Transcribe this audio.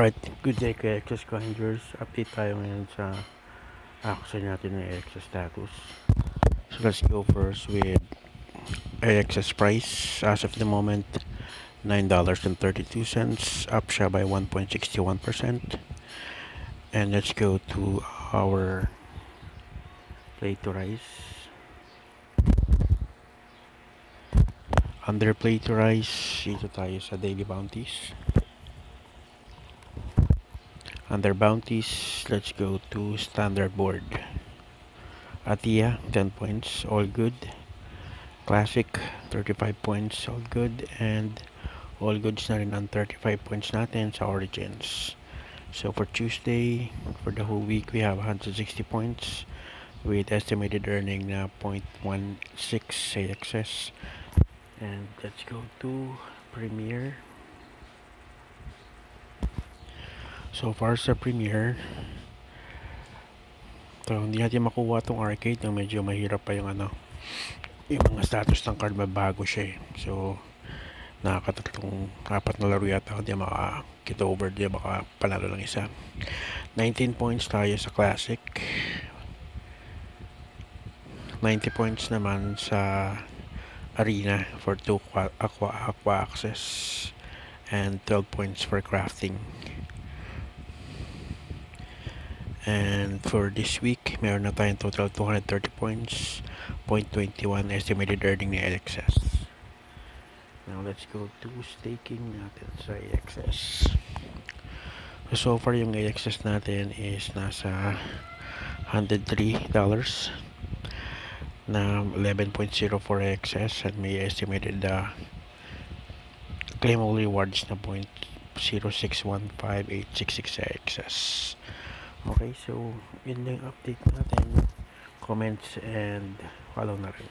Alright, good day kay Access Grinders. Update tayo ngayon sa action natin ng AXS status. So let's go first with AXS price. As of the moment, $9.32, up siya by 1.61%. And let's go to our play to rise. Under play to rise, dito tayo sa daily bounties. Under bounties, let's go to standard board. Atia, 10 points, all good. Classic, 35 points, all good. And all goods na rin ang 35 points natin sa Origins. So for Tuesday, for the whole week, we have 160 points with estimated earning na 0.16 AXS. And let's go to Premier. So far sa Premier, so hindi natin makuha tong arcade na medyo mahirap pa yung yung mga status ng card, mabago siya eh. So nakakatatlong 4 na laro yata hindi makakita over, di baka panalo lang isa. 19 points tayo sa Classic, 90 points naman sa Arena for 2 aqua access, and 12 points for crafting. And for this week, meron na tayong total 230 points, 0.21 estimated earning ni AXS. Now let's go to staking natin sa AXS. So far yung AXS natin is nasa $103 na 11.04 AXS, and may estimated claimable rewards na 0.0615866 AXS. Okay, so yun lang update natin. Comments and follow na rin.